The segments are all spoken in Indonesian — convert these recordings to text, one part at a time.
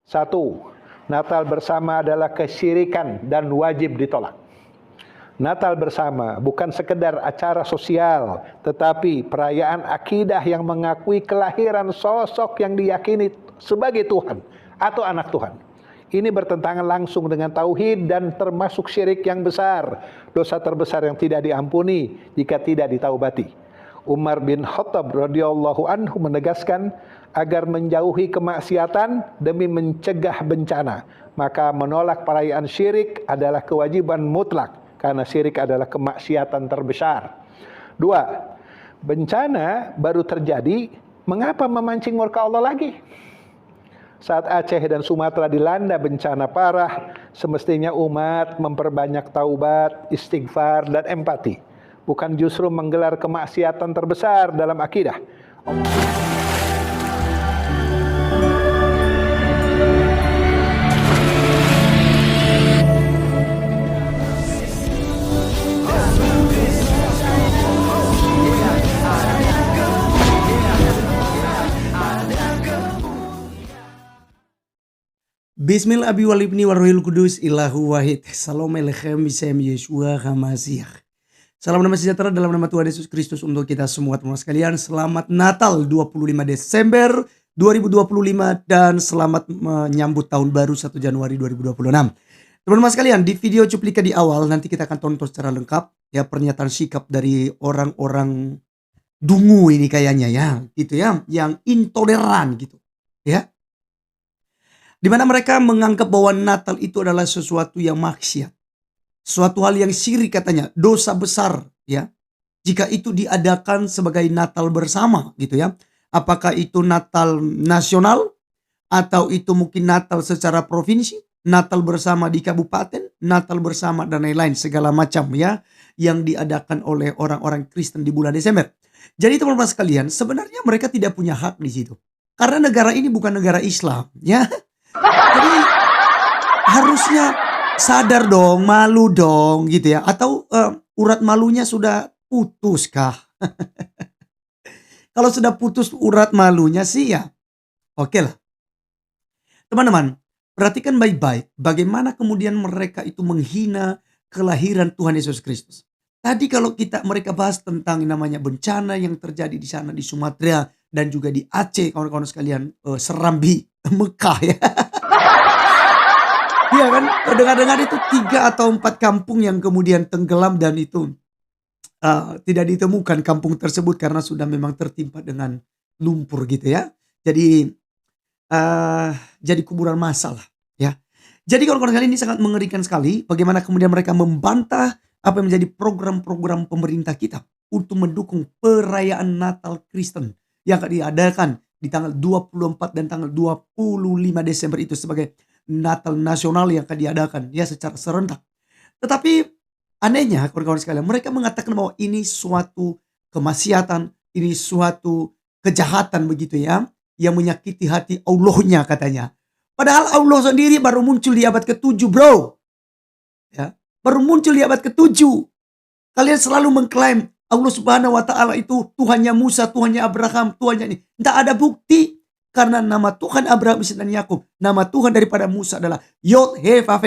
Satu, Natal bersama adalah kesyirikan dan wajib ditolak. Natal bersama bukan sekedar acara sosial, tetapi perayaan akidah yang mengakui kelahiran sosok yang diyakini sebagai Tuhan atau anak Tuhan. Ini bertentangan langsung dengan tauhid dan termasuk syirik yang besar, dosa terbesar yang tidak diampuni jika tidak ditaubati. Umar bin Khattab radhiyallahu anhu menegaskan agar menjauhi kemaksiatan demi mencegah bencana, maka menolak perayaan syirik adalah kewajiban mutlak. Karena syirik adalah kemaksiatan terbesar. Dua, bencana baru terjadi, mengapa memancing murka Allah lagi? Saat Aceh dan Sumatera dilanda bencana parah, semestinya umat memperbanyak taubat, istighfar, dan empati. Bukan justru menggelar kemaksiatan terbesar dalam akidah. Bismillah abi walibni warrohil kudus ilahu wahid. Salam alechem bisem Yeshua HaMashiach. Salam damai sejahtera dalam nama Tuhan Yesus Kristus untuk kita semua teman-teman sekalian. Selamat Natal 25 Desember 2025 dan selamat menyambut tahun baru 1 Januari 2026. Teman-teman sekalian, di video cuplikan di awal nanti kita akan tonton secara lengkap ya pernyataan sikap dari orang-orang dungu ini kayaknya ya, gitu ya, yang intoleran gitu ya. Di mana mereka menganggap bahwa Natal itu adalah sesuatu yang maksiat. Suatu hal yang syirik katanya, dosa besar ya. Jika itu diadakan sebagai Natal bersama gitu ya. Apakah itu Natal nasional atau itu mungkin Natal secara provinsi, Natal bersama di kabupaten, Natal bersama dan lain-lain segala macam ya yang diadakan oleh orang-orang Kristen di bulan Desember. Jadi teman-teman sekalian, sebenarnya mereka tidak punya hak di situ. Karena negara ini bukan negara Islam ya. Jadi harusnya sadar dong, malu dong gitu ya. Atau urat malunya sudah putus kah? Kalau sudah putus urat malunya sih ya oke lah. Teman-teman, perhatikan baik-baik bagaimana kemudian mereka itu menghina kelahiran Tuhan Yesus Kristus. Tadi kalau mereka bahas tentang namanya bencana yang terjadi di sana di Sumatera dan juga di Aceh, kawan-kawan sekalian, Serambi, Mekah ya. Iya kan, dengar-dengar itu 3 atau 4 kampung yang kemudian tenggelam dan itu tidak ditemukan kampung tersebut karena sudah memang tertimpa dengan lumpur gitu ya. Jadi kuburan massal ya. Jadi kawan-kawan sekalian, ini sangat mengerikan sekali bagaimana kemudian mereka membantah apa yang menjadi program-program pemerintah kita untuk mendukung perayaan Natal Kristen yang akan diadakan di tanggal 24 dan tanggal 25 Desember itu sebagai Natal nasional yang akan diadakan ya secara serentak. Tetapi anehnya kawan-kawan sekalian, mereka mengatakan bahwa ini suatu kemaksiatan, ini suatu kejahatan begitu ya, yang menyakiti hati Allahnya katanya. Padahal Allah sendiri baru muncul di abad ke-7 bro. Ya, baru muncul di abad ke-7. Kalian selalu mengklaim Allah Subhanahu wa taala itu Tuhannya Musa, Tuhannya Abraham, Tuhannya ini. Tidak ada bukti. Karena nama Tuhan Abraham, Ishak dan Yakub, nama Tuhan daripada Musa adalah Yod He Vav.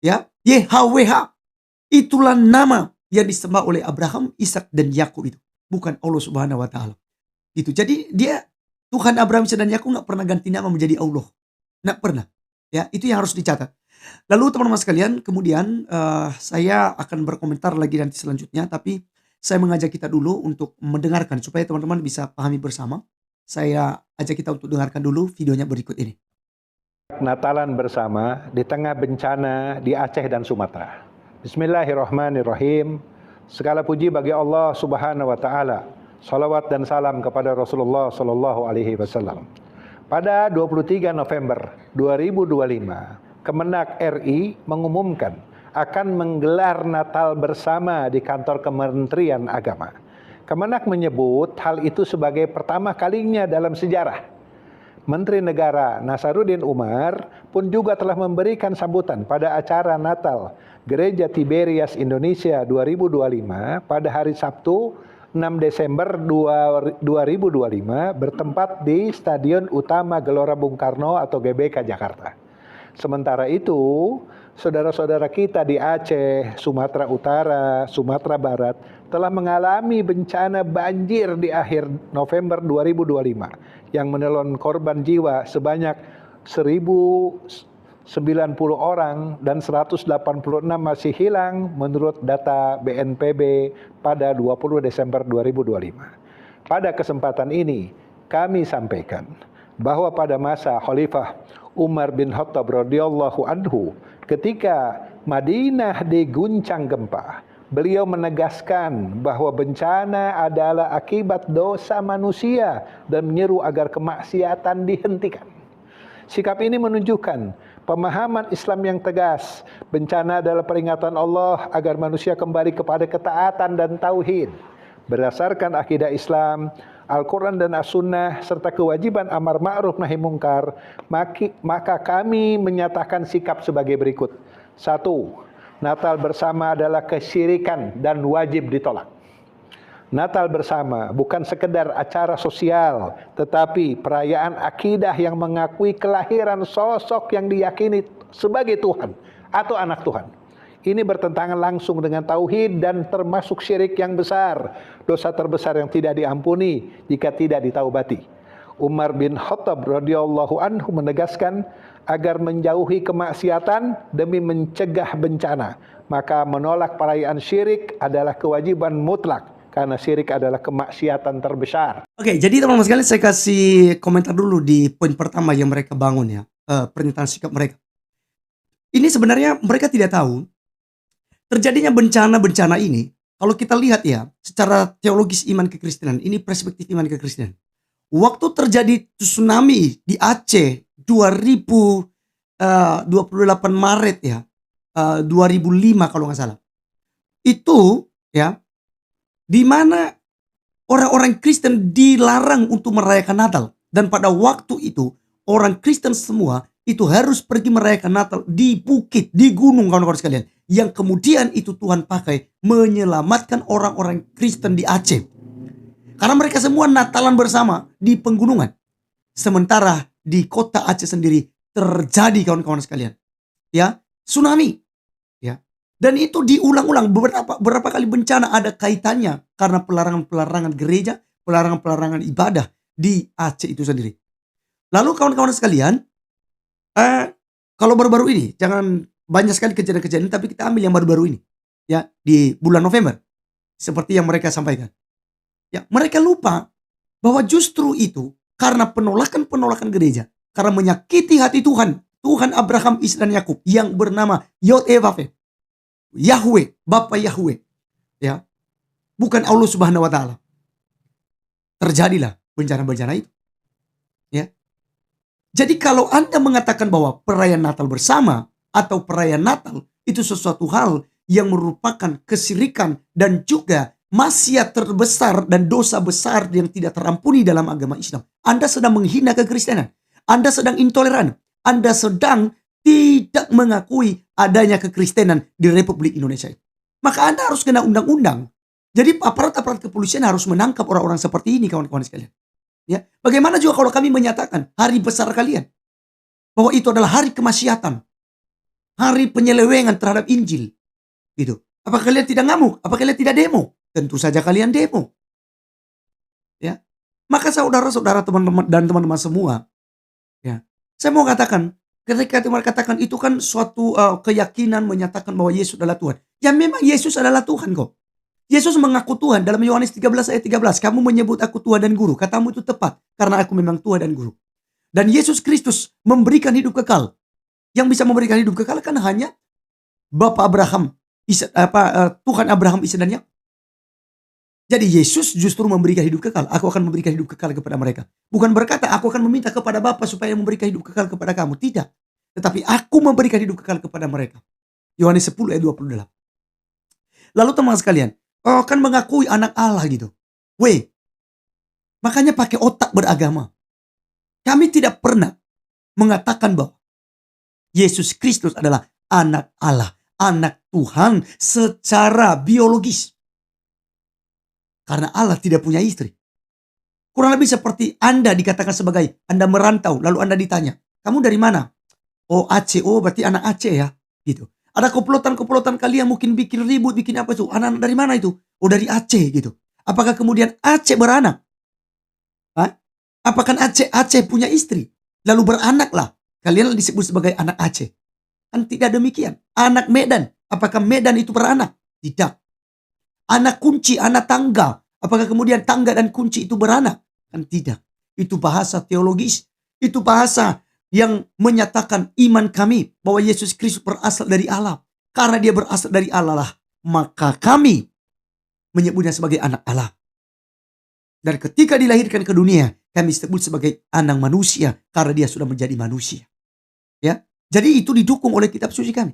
Ya, YHWH. Itulah nama yang disembah oleh Abraham, Ishak dan Yakub itu, bukan Allah Subhanahu wa taala. Gitu. Jadi dia Tuhan Abraham, Ishak dan Yakub enggak pernah ganti nama menjadi Allah. Enggak pernah. Ya, itu yang harus dicatat. Lalu teman-teman sekalian, kemudian saya akan berkomentar lagi nanti selanjutnya, tapi saya mengajak kita dulu untuk mendengarkan supaya teman-teman bisa pahami bersama. Saya ajak kita untuk dengarkan dulu videonya berikut ini. Natalan bersama di tengah bencana di Aceh dan Sumatera. Bismillahirrahmanirrahim. Segala puji bagi Allah Subhanahu wa taala. Salawat dan salam kepada Rasulullah sallallahu alaihi wasallam. Pada 23 November 2025, Kemenak RI mengumumkan akan menggelar Natal bersama di kantor Kementerian Agama. Kemenak menyebut hal itu sebagai pertama kalinya dalam sejarah. Menteri Negara Nasaruddin Umar pun juga telah memberikan sambutan pada acara Natal Gereja Tiberias Indonesia 2025 pada hari Sabtu 6 Desember 2025 bertempat di Stadion Utama Gelora Bung Karno atau GBK Jakarta. Sementara itu, saudara-saudara kita di Aceh, Sumatera Utara, Sumatera Barat telah mengalami bencana banjir di akhir November 2025 yang menelan korban jiwa sebanyak 1.090 orang dan 186 masih hilang menurut data BNPB pada 20 Desember 2025. Pada kesempatan ini, kami sampaikan bahwa pada masa Khalifah Umar bin Khattab radhiyallahu anhu, ketika Madinah diguncang gempa, beliau menegaskan bahwa bencana adalah akibat dosa manusia dan menyeru agar kemaksiatan dihentikan. Sikap ini menunjukkan pemahaman Islam yang tegas. Bencana adalah peringatan Allah agar manusia kembali kepada ketaatan dan tauhid. Berdasarkan akidah Islam, Al-Quran dan As-Sunnah, serta kewajiban amar ma'ruf nahi mungkar, maka kami menyatakan sikap sebagai berikut. 1. Natal bersama adalah kesyirikan dan wajib ditolak. Natal bersama bukan sekedar acara sosial, tetapi perayaan akidah yang mengakui kelahiran sosok yang diyakini sebagai Tuhan atau anak Tuhan. Ini bertentangan langsung dengan tauhid dan termasuk syirik yang besar, dosa terbesar yang tidak diampuni jika tidak ditaubati. Umar bin Khattab radhiyallahu anhu menegaskan agar menjauhi kemaksiatan demi mencegah bencana. Maka menolak perayaan syirik adalah kewajiban mutlak, karena syirik adalah kemaksiatan terbesar. Oke, jadi teman-teman sekalian saya kasih komentar dulu di poin pertama yang mereka bangun ya, pernyataan sikap mereka. Ini sebenarnya mereka tidak tahu terjadinya bencana-bencana ini. Kalau kita lihat ya, secara teologis iman kekristenan, ini perspektif iman kekristenan. Waktu terjadi tsunami di Aceh 2028 Maret ya, 2005 kalau nggak salah. Itu ya, di mana orang-orang Kristen dilarang untuk merayakan Natal. Dan pada waktu itu, orang Kristen semua itu harus pergi merayakan Natal di bukit, di gunung kawan-kawan sekalian. Yang kemudian itu Tuhan pakai menyelamatkan orang-orang Kristen di Aceh. Karena mereka semua Natalan bersama di pegunungan. Sementara di kota Aceh sendiri terjadi kawan-kawan sekalian, ya, tsunami. Ya. Dan itu diulang-ulang beberapa kali bencana ada kaitannya karena pelarangan-pelarangan gereja, pelarangan-pelarangan ibadah di Aceh itu sendiri. Lalu kawan-kawan sekalian, kalau baru-baru ini, jangan banyak sekali kejadian-kejadian, tapi kita ambil yang baru-baru ini, ya, di bulan November, seperti yang mereka sampaikan. Ya, mereka lupa bahwa justru itu karena penolakan gereja, karena menyakiti hati Tuhan Abraham, Ishak dan Yakub yang bernama Yod-E-Vav, Yahweh, Bapa Yahweh, ya, bukan Allah Subhanahu wa taala. Terjadilah bencana-bencana itu. Ya. Jadi kalau Anda mengatakan bahwa perayaan Natal bersama atau perayaan Natal itu sesuatu hal yang merupakan kesyirikan dan juga maksiat terbesar dan dosa besar yang tidak terampuni dalam agama Islam, Anda sedang menghina kekristenan. Anda sedang intoleran. Anda sedang tidak mengakui adanya kekristenan di Republik Indonesia. Maka Anda harus kena undang-undang. Jadi aparat-aparat kepolisian harus menangkap orang-orang seperti ini kawan-kawan sekalian. Ya, bagaimana juga kalau kami menyatakan hari besar kalian bahwa itu adalah hari kemaksiatan, hari penyelewengan terhadap Injil, gitu. Apakah kalian tidak ngamuk? Apakah kalian tidak demo? Tentu saja kalian demo. Ya, maka saudara-saudara, teman-teman dan teman-teman semua, ya, saya mau katakan, ketika teman katakan itu kan suatu keyakinan menyatakan bahwa Yesus adalah Tuhan. Ya memang Yesus adalah Tuhan kok. Yesus mengaku Tuhan dalam Yohanes 13 ayat 13. Kamu menyebut aku Tuhan dan Guru. Katamu itu tepat. Karena aku memang Tuhan dan Guru. Dan Yesus Kristus memberikan hidup kekal. Yang bisa memberikan hidup kekal kan hanya Bapa Abraham, Tuhan Abraham, Ishak dan Yakub. Jadi Yesus justru memberikan hidup kekal. Aku akan memberikan hidup kekal kepada mereka. Bukan berkata aku akan meminta kepada Bapa supaya memberikan hidup kekal kepada kamu. Tidak. Tetapi aku memberikan hidup kekal kepada mereka. Yohanes 10 ayat 28. Lalu teman sekalian, kan mengakui anak Allah gitu. Makanya pakai otak beragama. Kami tidak pernah mengatakan bahwa Yesus Kristus adalah anak Allah, anak Tuhan secara biologis. Karena Allah tidak punya istri. Kurang lebih seperti Anda dikatakan sebagai Anda merantau, lalu Anda ditanya, kamu dari mana? Oh Aceh, oh berarti anak Aceh ya. Gitu. Ada komplotan-komplotan kalian mungkin bikin ribut, bikin apa itu. Anak dari mana itu? Oh dari Aceh gitu. Apakah kemudian Aceh beranak? Hah? Apakah Aceh punya istri? Lalu beranaklah. Kalian disebut sebagai anak Aceh. Kan tidak demikian. Anak Medan. Apakah Medan itu beranak? Tidak. Anak kunci, anak tangga. Apakah kemudian tangga dan kunci itu beranak? Kan tidak. Itu bahasa teologis. Itu bahasa yang menyatakan iman kami bahwa Yesus Kristus berasal dari Allah. Karena dia berasal dari Allah lah, maka kami menyebutnya sebagai anak Allah. Dan ketika dilahirkan ke dunia, kami sebut sebagai anak manusia karena dia sudah menjadi manusia. Ya. Jadi itu didukung oleh kitab suci kami.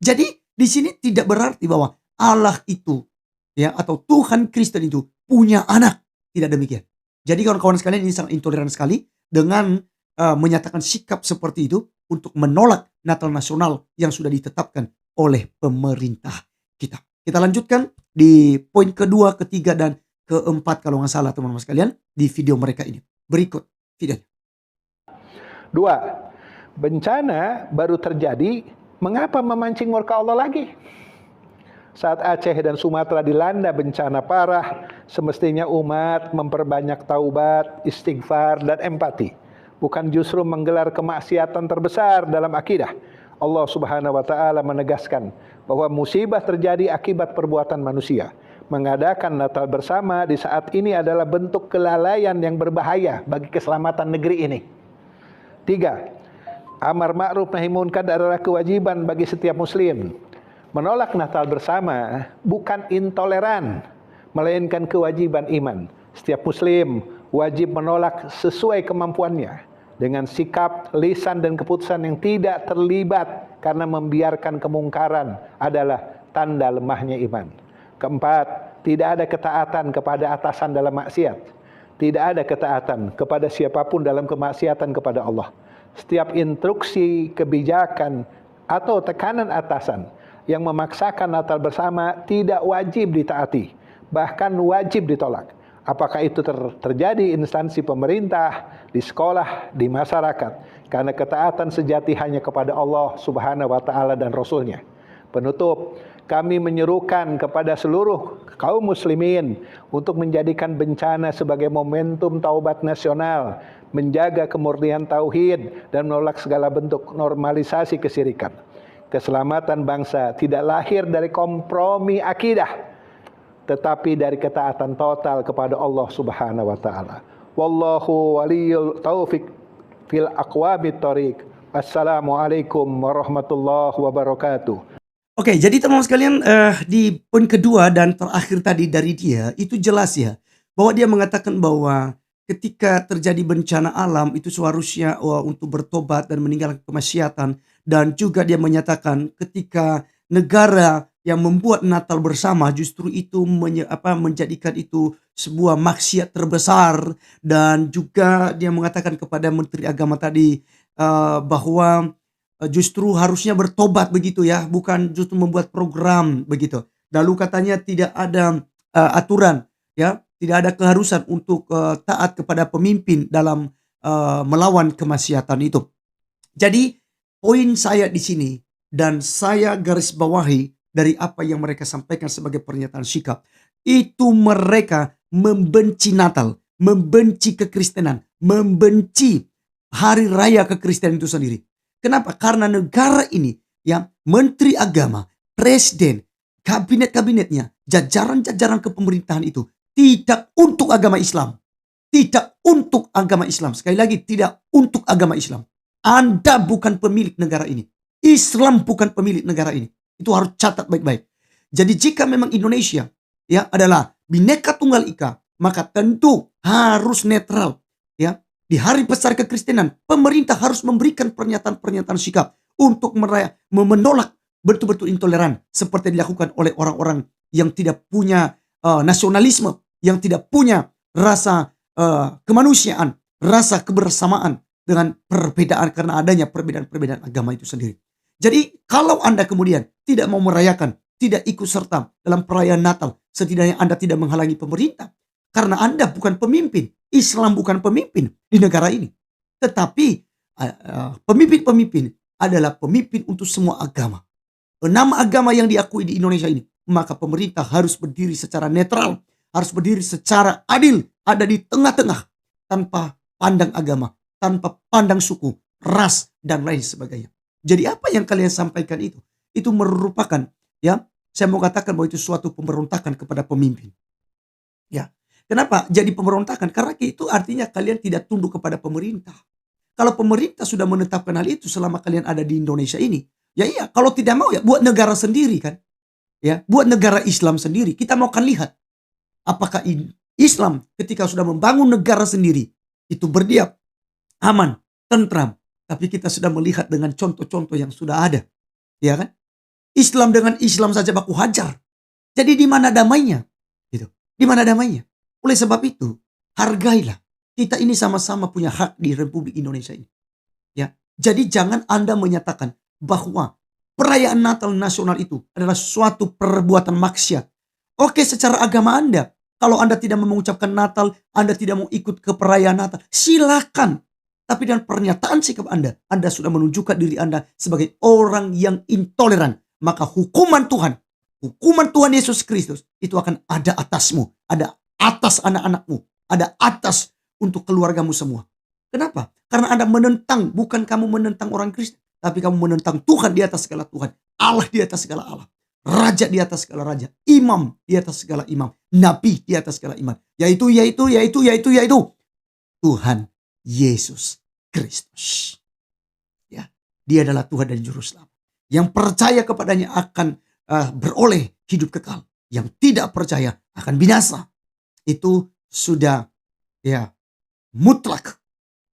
Jadi di sini tidak berarti bahwa Allah itu ya atau Tuhan Kristen itu punya anak. Tidak demikian. Jadi kawan-kawan sekalian ini sangat intoleran sekali dengan menyatakan sikap seperti itu untuk menolak Natal nasional yang sudah ditetapkan oleh pemerintah kita. Kita lanjutkan di poin kedua, ketiga, dan keempat kalau nggak salah teman-teman sekalian di video mereka ini. Berikut videonya. 2. Bencana baru terjadi, mengapa memancing murka Allah lagi? Saat Aceh dan Sumatera dilanda bencana parah, semestinya umat memperbanyak taubat, istighfar, dan empati. Bukan justru menggelar kemaksiatan terbesar dalam akidah. Allah Subhanahu wa Ta'ala menegaskan bahwa musibah terjadi akibat perbuatan manusia. Mengadakan Natal bersama di saat ini adalah bentuk kelalaian yang berbahaya bagi keselamatan negeri ini. 3. Amar ma'ruf nahi munkar adalah kewajiban bagi setiap muslim. Menolak Natal bersama bukan intoleran, melainkan kewajiban iman. Setiap muslim wajib menolak sesuai kemampuannya dengan sikap, lisan, dan keputusan yang tidak terlibat karena membiarkan kemungkaran adalah tanda lemahnya iman. 4. Tidak ada ketaatan kepada atasan dalam maksiat. Tidak ada ketaatan kepada siapapun dalam kemaksiatan kepada Allah. Setiap instruksi, kebijakan, atau tekanan atasan yang memaksakan Natal bersama tidak wajib ditaati, bahkan wajib ditolak. Apakah itu terjadi instansi pemerintah, di sekolah, di masyarakat, karena ketaatan sejati hanya kepada Allah Subhanahu wa Ta'ala dan Rasul-Nya. Penutup, kami menyerukan kepada seluruh kaum muslimin untuk menjadikan bencana sebagai momentum taubat nasional, menjaga kemurnian tauhid, dan menolak segala bentuk normalisasi kesyirikan. Keselamatan bangsa tidak lahir dari kompromi akidah, tetapi dari ketaatan total kepada Allah Subhanahu wa Ta'ala. Wallahu waliyul taufiq fil aqwamit thoriq. Assalamualaikum warahmatullahi wabarakatuh. Oke, jadi teman-teman sekalian di poin kedua dan terakhir tadi dari dia itu jelas ya bahwa dia mengatakan bahwa ketika terjadi bencana alam itu seharusnya untuk bertobat dan meninggalkan kemaksiatan, dan juga dia menyatakan ketika negara yang membuat Natal bersama justru itu menjadikan itu sebuah maksiat terbesar, dan juga dia mengatakan kepada Menteri Agama tadi bahwa justru harusnya bertobat begitu ya, bukan justru membuat program begitu. Lalu katanya tidak ada aturan ya, tidak ada keharusan untuk taat kepada pemimpin dalam melawan kemaksiatan itu. Jadi poin saya di sini dan saya garis bawahi dari apa yang mereka sampaikan sebagai pernyataan sikap, itu mereka membenci Natal, membenci kekristenan, membenci hari raya kekristenan itu sendiri. Kenapa? Karena negara ini ya, menteri agama, presiden, kabinet-kabinetnya, jajaran-jajaran kepemerintahan itu tidak untuk agama Islam. Tidak untuk agama Islam. Sekali lagi, tidak untuk agama Islam. Anda bukan pemilik negara ini. Islam bukan pemilik negara ini. Itu harus catat baik-baik. Jadi jika memang Indonesia ya adalah Bhinneka Tunggal Ika, maka tentu harus netral ya. Di hari besar kekristenan, pemerintah harus memberikan pernyataan-pernyataan sikap untuk menolak betul-betul intoleran seperti dilakukan oleh orang-orang yang tidak punya nasionalisme, yang tidak punya rasa kemanusiaan, rasa kebersamaan dengan perbedaan karena adanya perbedaan-perbedaan agama itu sendiri. Jadi kalau Anda kemudian tidak mau merayakan tidak ikut serta dalam perayaan Natal, setidaknya Anda tidak menghalangi pemerintah. Karena Anda bukan pemimpin. Islam bukan pemimpin di negara ini. Tetapi pemimpin-pemimpin adalah pemimpin untuk semua agama. 6 agama yang diakui di Indonesia ini. Maka pemerintah harus berdiri secara netral. Harus berdiri secara adil. Ada di tengah-tengah. Tanpa pandang agama. Tanpa pandang suku, ras, dan lain sebagainya. Jadi apa yang kalian sampaikan itu merupakan, ya, saya mau katakan bahwa itu suatu pemberontakan kepada pemimpin. Ya. Kenapa jadi pemberontakan? Karena itu artinya kalian tidak tunduk kepada pemerintah. Kalau pemerintah sudah menetapkan hal itu selama kalian ada di Indonesia ini, ya iya, kalau tidak mau ya buat negara sendiri kan. Ya, buat negara Islam sendiri. Kita mau akan lihat apakah Islam ketika sudah membangun negara sendiri itu berdiam, aman, tentram. Tapi kita sudah melihat dengan contoh-contoh yang sudah ada. Ya kan? Islam dengan Islam saja baku hajar. Jadi di mana damainya? Gitu. Di mana damainya? Oleh sebab itu, hargailah. Kita ini sama-sama punya hak di Republik Indonesia ini. Ya. Jadi jangan Anda menyatakan bahwa perayaan Natal nasional itu adalah suatu perbuatan maksiat. Oke, secara agama Anda, kalau Anda tidak mengucapkan Natal, Anda tidak mau ikut ke perayaan Natal, silakan. Tapi dengan pernyataan sikap Anda sudah menunjukkan diri Anda sebagai orang yang intoleran. Maka hukuman Tuhan Yesus Kristus itu akan ada atasmu. Ada atas anak-anakmu. Ada atas untuk keluargamu semua. Kenapa? Karena Anda menentang, bukan kamu menentang orang Kristen. Tapi kamu menentang Tuhan di atas segala Tuhan. Allah di atas segala Allah. Raja di atas segala raja. Imam di atas segala imam. Nabi di atas segala iman. Yaitu Tuhan Yesus Kristus. Ya, Dia adalah Tuhan dan Juru Selamat. Yang percaya kepadanya akan beroleh hidup kekal. Yang tidak percaya akan binasa. Itu sudah ya mutlak.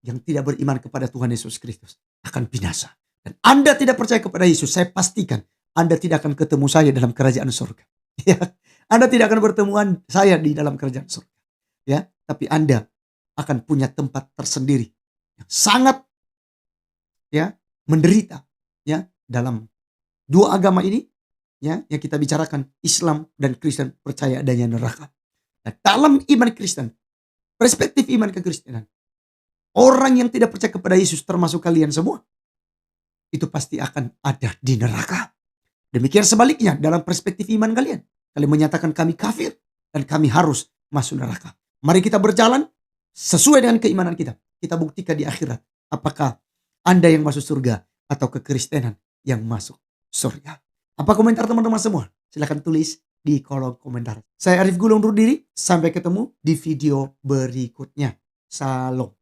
Yang tidak beriman kepada Tuhan Yesus Kristus akan binasa. Dan Anda tidak percaya kepada Yesus, saya pastikan Anda tidak akan ketemu saya dalam kerajaan surga. Ya, Anda tidak akan bertemu saya di dalam kerajaan surga. Ya, tapi Anda akan punya tempat tersendiri yang sangat ya menderita ya dalam dua agama ini ya yang kita bicarakan, Islam dan Kristen percaya adanya neraka. Nah, dalam iman Kristen, perspektif iman kekristenan, orang yang tidak percaya kepada Yesus termasuk kalian semua itu pasti akan ada di neraka. Demikian sebaliknya dalam perspektif iman kalian. Kalian menyatakan kami kafir dan kami harus masuk neraka. Mari kita berjalan sesuai dengan keimanan kita. Kita buktikan di akhirat apakah Anda yang masuk surga atau kekristenan yang masuk surga. Apa komentar teman-teman semua? Silahkan tulis di kolom komentar. Saya Arif Gulung undur diri. Sampai ketemu di video berikutnya. Salam.